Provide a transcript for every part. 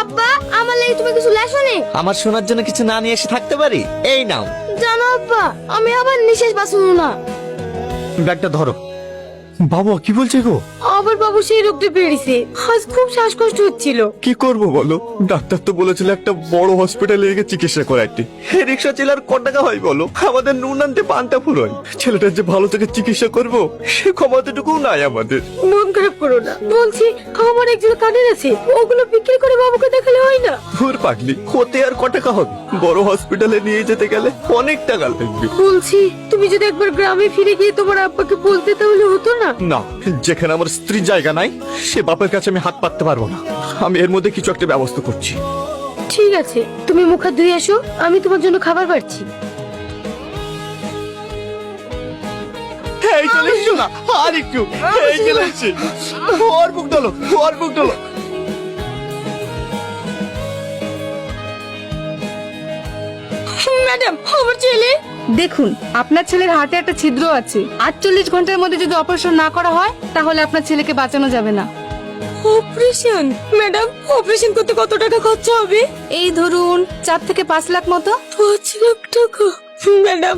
আব্বা, আমার লাগি তুমি কিছু লেসনি? আমার শোনার জন্য কিছু না নিয়ে এসে থাকতে পারি? এই নাও। জানো আব্বা, আমি আবার নিঃশ্বাস বাঁচব না। ব্যাগটা ধরো। বাবা কি বলছে গো? আবার বাবু সেই রোগটা বেরিয়েছে, আজ খুব শ্বাসকষ্ট হচ্ছিল। কি করব বলো, ডাক্তার তো বলেছিল একটা বড় হসপিটালে গিয়ে চিকিৎসা করাইতে। রিক্সা চালার ক টাকা হয় বলো, আমাদের নুন আনতে পান্তা ফুরোয়। ছেলেটার যে ভালো থেকে চিকিৎসা করব সে ক্ষমতাটুকু নাই আমাদের। মন খারাপ করো না, বলছি আমার একজন কানের আছে, ওগুলো বিক্রি করে বাবুকে দেখালে হয় না? ধুর পাগলি, হতে আর ক টাকা হবে? বড় হসপিটালে নিয়ে যেতে গেলে অনেক টাকা লাগবে। বলছি তুমি যদি একবার গ্রামে ফিরে গিয়ে তোমার আব্বাকে বলতে তাহলে হতো না? না, যেখানে আমার স্ত্রীর জায়গা নাই সে বাপের কাছে আমি হাত পাততে পারবো না। আমি এর মধ্যে কিছু একটা ব্যবস্থা করছি। ঠিক আছে, তুমি মুখ হাত ধুয়ে এসো, আমি তোমার জন্য খাবার বাড়ছি। এই চলে এসো না, আর একটু। এই চলে এসেছি। ওর বুক ডলো, ওর বুক ডলো। ম্যাডাম, আমার ছেলে। দেখুন, আপনার ছেলের হাতে একটা ছিদ্র আছে। 48 ঘন্টার মধ্যে যদি অপারেশন না করা হয় তাহলে আপনার ছেলেকে বাঁচানো যাবে না। অপারেশন? ম্যাডাম, অপারেশন করতে কত টাকা খরচা হবে? এই ধরুন 4 থেকে 5 লাখ মতো। 5 লাখ টাকা? ম্যাডাম,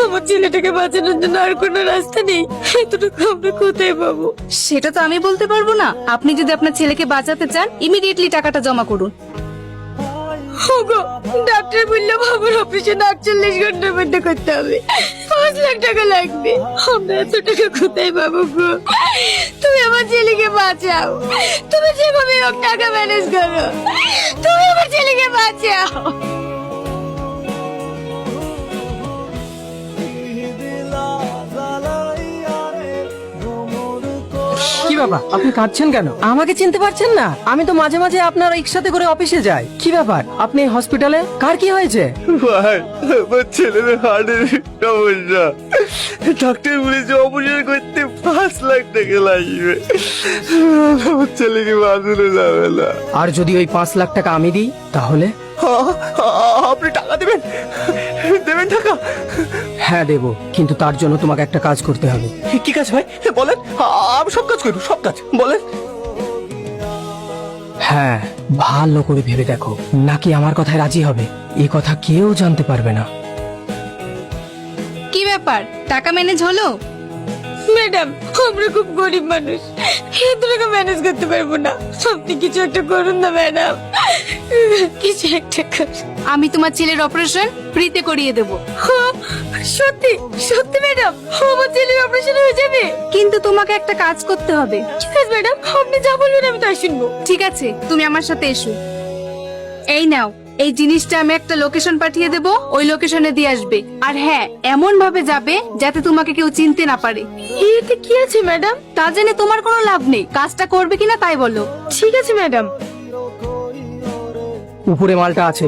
আমার ছেলেটাকে বাঁচানোর জন্য আর কোনো রাস্তা নেই? এত টাকা আমরা কোথায় পাবো? সেটা তো আমি বলতে পারবো না। আপনি যদি আপনার ছেলেকে বাঁচাতে চান ইমিডিয়েটলি টাকাটা জমা করুন। ওগো, ডাক্তার বললো বাবার অপারেশন 48 ঘন্টার মধ্যে করতে হবে, 5 লাখ টাকা লাগবে। আমরা এত টাকা কোথায় পাবো গো? তুমি আমার ছেলেকে বাঁচাও, তুমি যেভাবে হোক টাকা ম্যানেজ করো, তুমি আমার ছেলেকে বাঁচাও। কি ব্যাপার, আপনি কাঁদছেন কেন? আমাকে চিনতে পারছেন না? আমি তো মাঝে মাঝে আপনার রিক্সাতে করে অফিসে যাই। কি ব্যাপার, আপনি হসপিটালে? কার কি হয়েছে? ভাই, আমার ছেলের হার্টের সমস্যা। ডাক্তার বলেছে অপারেশন করতে 5 লাখ টাকা লাগবে। আমার ছেলেকে বাঁচানো যাবে না। আর যদি ওই 5 লাখ টাকা আমি দিই তাহলে? আপনি টাকা দেবেন? দেবেন টাকা? হ্যাঁ দেব, কিন্তু তার জন্য তোমাকে একটা কাজ করতে হবে। কি কাজ ভাই বলেন? আমি সব কাজ করবো, সব কাজ বলেন। হ্যাঁ, ভালো করে ভেবে দেখো, নাকি আমার কথায় রাজি হবে? এই কথা কেউ জানতে পারবে না। কি ব্যাপার, টাকা ম্যানেজ হলো? ম্যাডাম, আমরা খুব গরিব মানুষ, এত টাকা ম্যানেজ করতে পারবো না। আপনি কিছু একটা করুন না ম্যাডাম, কিছু একটা করুন। আমি তোমার ছেলের অপারেশন ফ্রিতে করিয়ে দেব। সত্যি সত্যি ম্যাডাম, আমার ছেলের অপারেশন হয়ে যাবে? কিন্তু তোমাকে একটা কাজ করতে হবে। ঠিক আছে ম্যাডাম, আপনি যা বলবেন আমি তাই শুনবো। ঠিক আছে, তুমি আমার সাথে এসো। এই নাও, এই জিনিসটা আমি একটা লোকেশন পাঠিয়ে দেব, ওই লোকেশনে দিয়ে আসবে। আর হ্যাঁ, এমন ভাবে যাবে যাতে তোমাকে কেউ চিনতে না পারে। এতে কি আছে ম্যাডাম? তা জেনে তোমার কোনো লাভ নেই, কাজটা করবে কিনা তাই বলো। ঠিক আছে ম্যাডাম। উপরে মালটা আছে,